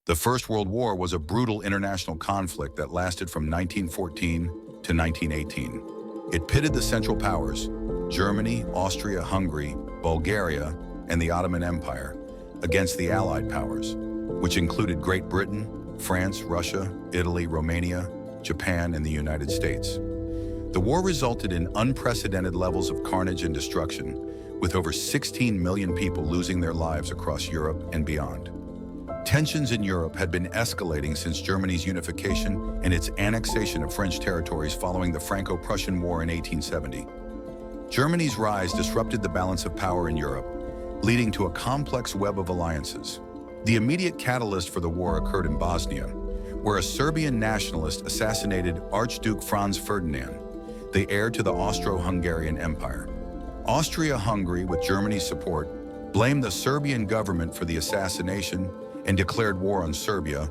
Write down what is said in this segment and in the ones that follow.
The First World War was a brutal international conflict that lasted from 1914 to 1918. It pitted the Central Powers, Germany, Austria, Hungary, Bulgaria, and the Ottoman Empire, against the Allied powers, which included Great Britain, France, Russia, Italy, Romania, Japan, and the United States. The war resulted in unprecedented levels of carnage and destruction, with over 16 million people losing their lives across Europe and beyond. Tensions in Europe had been escalating since Germany's unification and its annexation of French territories following the Franco-Prussian War in 1870. Germany's rise disrupted the balance of power in Europe, leading to a complex web of alliances. The immediate catalyst for the war occurred in Bosnia, where a Serbian nationalist assassinated Archduke Franz Ferdinand, the heir to the Austro-Hungarian Empire. Austria-Hungary, with Germany's support, blamed the Serbian government for the assassination and declared war on Serbia,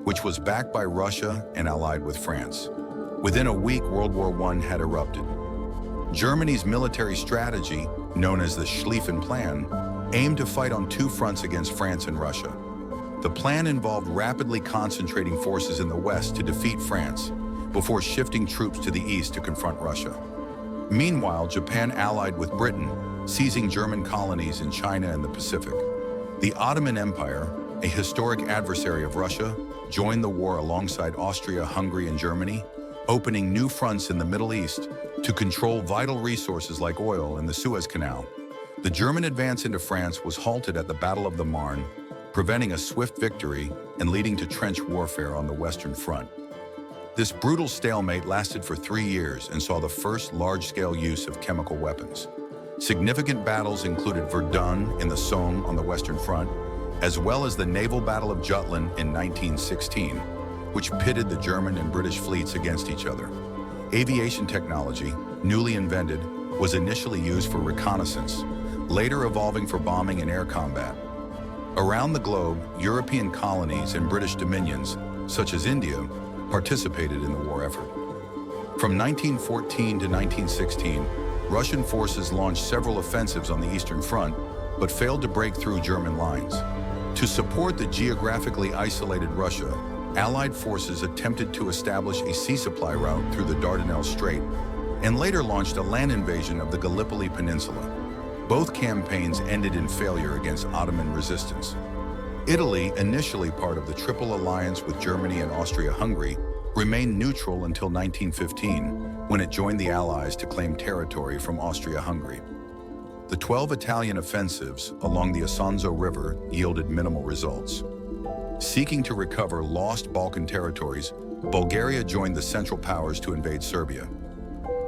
which was backed by Russia and allied with France. Within a week, World War I had erupted. Germany's military strategy, known as the Schlieffen Plan, aimed to fight on two fronts against France and Russia. The plan involved rapidly concentrating forces in the west to defeat France, before shifting troops to the east to confront Russia. Meanwhile, Japan allied with Britain, seizing German colonies in China and the Pacific. The Ottoman Empire, a historic adversary of Russia, joined the war alongside Austria, Hungary, and Germany, opening new fronts in the Middle East to control vital resources like oil and the Suez Canal. The German advance into France was halted at the Battle of the Marne, preventing a swift victory and leading to trench warfare on the Western Front. This brutal stalemate lasted for 3 years and saw the first large-scale use of chemical weapons. Significant battles included Verdun in the Somme on the Western Front, as well as the naval battle of Jutland in 1916, which pitted the German and British fleets against each other. Aviation technology, newly invented, was initially used for reconnaissance, later evolving for bombing and air combat. Around the globe, European colonies and British dominions, such as India, participated in the war effort. From 1914 to 1916, Russian forces launched several offensives on the Eastern Front, but failed to break through German lines. To support the geographically isolated Russia, Allied forces attempted to establish a sea supply route through the Dardanelles Strait, and later launched a land invasion of the Gallipoli Peninsula. Both campaigns ended in failure against Ottoman resistance. Italy, initially part of the Triple Alliance with Germany and Austria-Hungary, remained neutral until 1915, when it joined the Allies to claim territory from Austria-Hungary. The 12 Italian offensives along the Isonzo River yielded minimal results. Seeking to recover lost Balkan territories, Bulgaria joined the Central Powers to invade Serbia.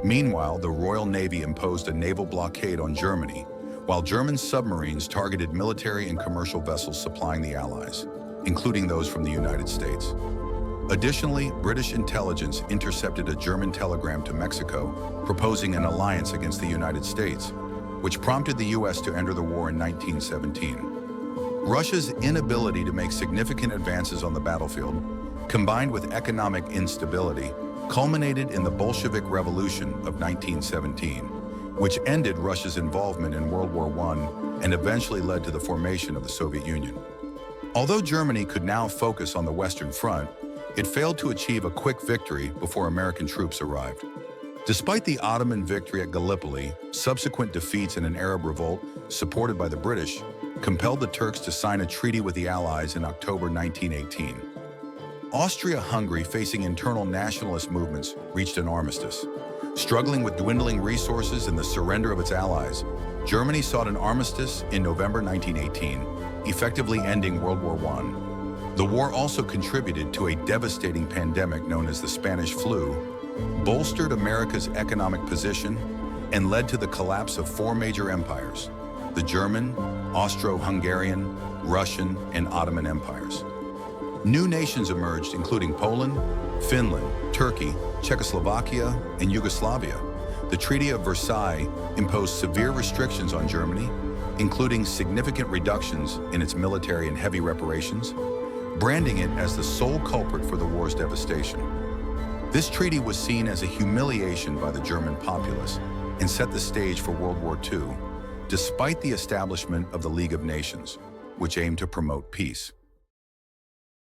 Meanwhile, the Royal Navy imposed a naval blockade on Germany, while German submarines targeted military and commercial vessels supplying the Allies, including those from the United States. Additionally, British intelligence intercepted a German telegram to Mexico proposing an alliance against the United States, which prompted the U.S. to enter the war in 1917. Russia's inability to make significant advances on the battlefield, combined with economic instability, culminated in the Bolshevik Revolution of 1917, which ended Russia's involvement in World War I and eventually led to the formation of the Soviet Union. Although Germany could now focus on the Western Front, it failed to achieve a quick victory before American troops arrived. Despite the Ottoman victory at Gallipoli, subsequent defeats in an Arab revolt, supported by the British, compelled the Turks to sign a treaty with the Allies in October 1918. Austria-Hungary, facing internal nationalist movements, reached an armistice. Struggling with dwindling resources and the surrender of its allies, Germany sought an armistice in November 1918, effectively ending World War I. The war also contributed to a devastating pandemic known as the Spanish flu, bolstered America's economic position, and led to the collapse of 4 major empires: the German, Austro-Hungarian, Russian, and Ottoman empires. New nations emerged, including Poland, Finland, Turkey, Czechoslovakia, and Yugoslavia. The Treaty of Versailles imposed severe restrictions on Germany, including significant reductions in its military and heavy reparations, branding it as the sole culprit for the war's devastation. This treaty was seen as a humiliation by the German populace and set the stage for World War II, despite the establishment of the League of Nations, which aimed to promote peace.